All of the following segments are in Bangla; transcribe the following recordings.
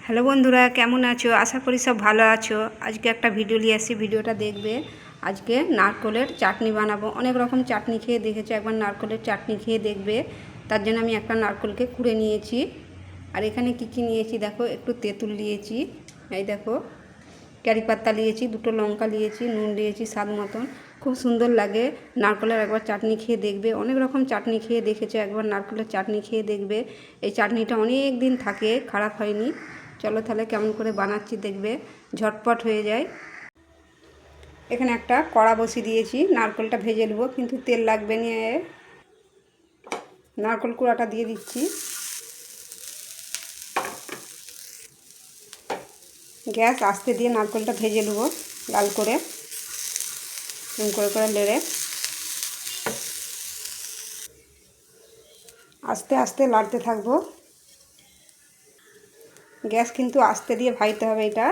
হ্যালো বন্ধুরা, কেমন আছো? আশা করি সব ভালো আছো। আজকে একটা ভিডিও নিয়ে আসছি, ভিডিওটা দেখবে। আজকে নারকলের চাটনি বানাবো। অনেক রকম চাটনি খেয়ে দেখেছো, একবার নারকলের চাটনি খেয়ে দেখবে। তার জন্য আমি একটা নারকলকে কুড়ে নিয়েছি। আর এখানে কী নিয়েছি দেখো, একটু তেঁতুল নিয়েছি, এই দেখো কারি পাতা নিয়েছি, দুটো লঙ্কা নিয়েছি, নুন নিয়েছি স্বাদ মতন। খুব সুন্দর লাগে নারকলের, একবার চাটনি খেয়ে দেখবে। অনেক রকম চাটনি খেয়ে দেখেছো, একবার নারকলের চাটনি খেয়ে দেখবে। এই চাটনিটা অনেক দিন থাকে, খারাপ হয়নি। চলো তাহলে কেমন করে বানাচ্ছি দেখবে, ঝটপট হয়ে যায়। এখানে একটা কড়া বসিয়ে দিয়েছি, নারকলটা ভেজে নেবো, কিন্তু তেল লাগবে না। নারকল কুড়াটা দিয়ে দিচ্ছি। গ্যাস আস্তে দিয়ে নারকলটা ভেজে নেবো লাল করে, করে নেড়ে আস্তে আস্তে লাড়তে থাকবো। গ্যাস কিন্তু আস্তে দিয়ে ভাজতে হবে এটা,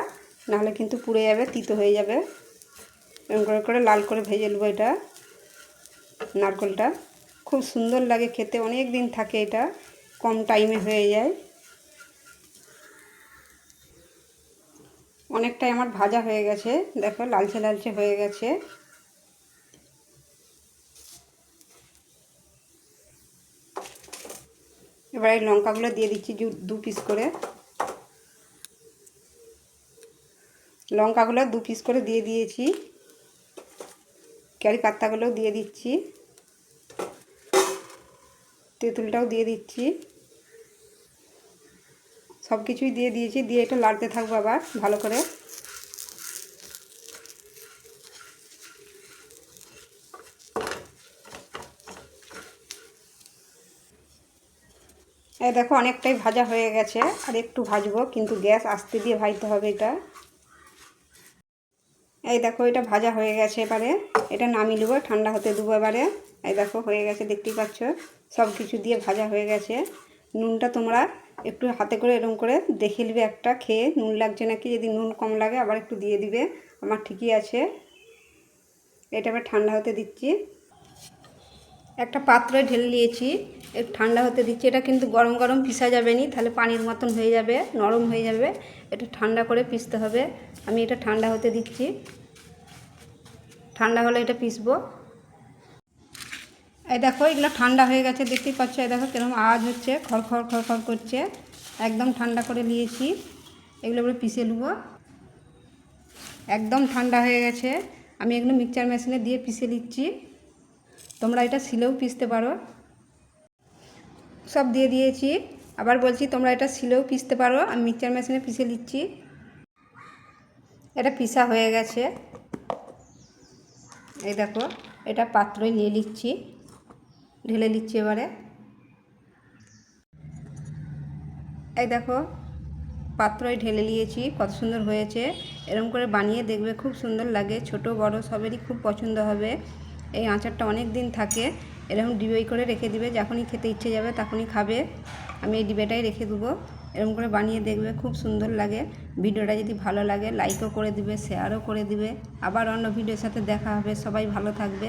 নাহলে কিন্তু পুড়ে যাবে, তিতো হয়ে যাবে। এরকম করে লাল করে ভেজে নেবো এটা। নারকলটা খুব সুন্দর লাগে খেতে, অনেক দিন থাকে, এটা কম টাইমে হয়ে যায়। অনেকটাই আমার ভাজা হয়ে গেছে, দেখো লালচে লালচে হয়ে গেছে। এবার এই লঙ্কাগুলো দিয়ে দিচ্ছি দু পিস করে। লঙ্কাগুলো দু পিস করে দিয়ে দিয়েছি। কারি পাতাগুলো দিয়ে দিচ্ছি, তেঁতুলটাও দিয়ে দিচ্ছি, সব কিছুই দিয়ে দিয়েছি। দিয়ে এটা লাড়তে থাকবো আবার ভালো করে। এই দেখো অনেকটাই ভাজা হয়ে গেছে, আর একটু ভাজবো, কিন্তু গ্যাস আস্তে দিয়ে ভাজতে হবে এটা। এই দেখো এটা ভাজা হয়ে গেছে, এবারে এটা নামিয়ে নেবো, ঠান্ডা হতে দেবো এবারে। এই দেখো হয়ে গেছে, দেখতেই পাচ্ছ সব কিছু দিয়ে ভাজা হয়ে গেছে। নুনটা তোমরা একটু হাতে করে এরকম করে দেখে নেবে, একটা খেয়ে নুন লাগছে নাকি। যদি নুন কম লাগে আবার একটু দিয়ে দিবে, আমার ঠিকই আছে। এটা এবার ঠান্ডা হতে দিচ্ছি। একটা পাত্রে ঢেলে নিয়েছি, একটু ঠান্ডা হতে দিচ্ছি। এটা কিন্তু গরম গরম পিসা যাবে না, তাহলে পানির মতন হয়ে যাবে, নরম হয়ে যাবে। এটা ঠান্ডা করে পিসতে হবে। আমি এটা ঠান্ডা হতে দিচ্ছি, ঠান্ডা হলে এটা পিসবো। এই দেখো এগুলো ঠান্ডা হয়ে গেছে, দেখতেই পাচ্ছ। এই দেখো কিরকম আওয়াজ হচ্ছে, খড়খড় খড়খড় করছে। একদম ঠান্ডা করে নিয়েছি, এগুলো এবার পিষে নেবো। একদম ঠান্ডা হয়ে গেছে, আমি এগুলো মিক্সচার মেশিনে দিয়ে পিষে নিচ্ছি। তোমরা এটা শিলেও পিষতে পারো। সব দিয়ে দিয়েছি, আবার বলছি তোমরা এটা শিলেও পিষতে পারো, আমি মিক্সচার মেশিনে পিষে নিচ্ছি। এটা পিষা হয়ে গেছে। এই দেখো এটা পাত্রে নিয়ে নিচ্ছি, ঢেলে নিচ্ছি এবারে। এই দেখো পাত্রয় ঢেলে নিয়েছি, কত সুন্দর হয়েছে। এরকম করে বানিয়ে দেখবে, খুব সুন্দর লাগে, ছোট বড় সবেরই খুব পছন্দ হবে। এই আচারটা অনেক দিন থাকে। এরকম ডিবাই করে রেখে দিবে, যখনই খেতে ইচ্ছে যাবে তখনই খাবে। আমি এই ডিবেটাই রেখে দেবো। এরকম করে বানিয়ে দেখবে, খুব সুন্দর লাগে। ভিডিওটা যদি ভালো লাগে লাইকও করে দিবে, শেয়ারও করে দিবে। আবার অন্য ভিডিওর সাথে দেখা হবে। সবাই ভালো থাকবে।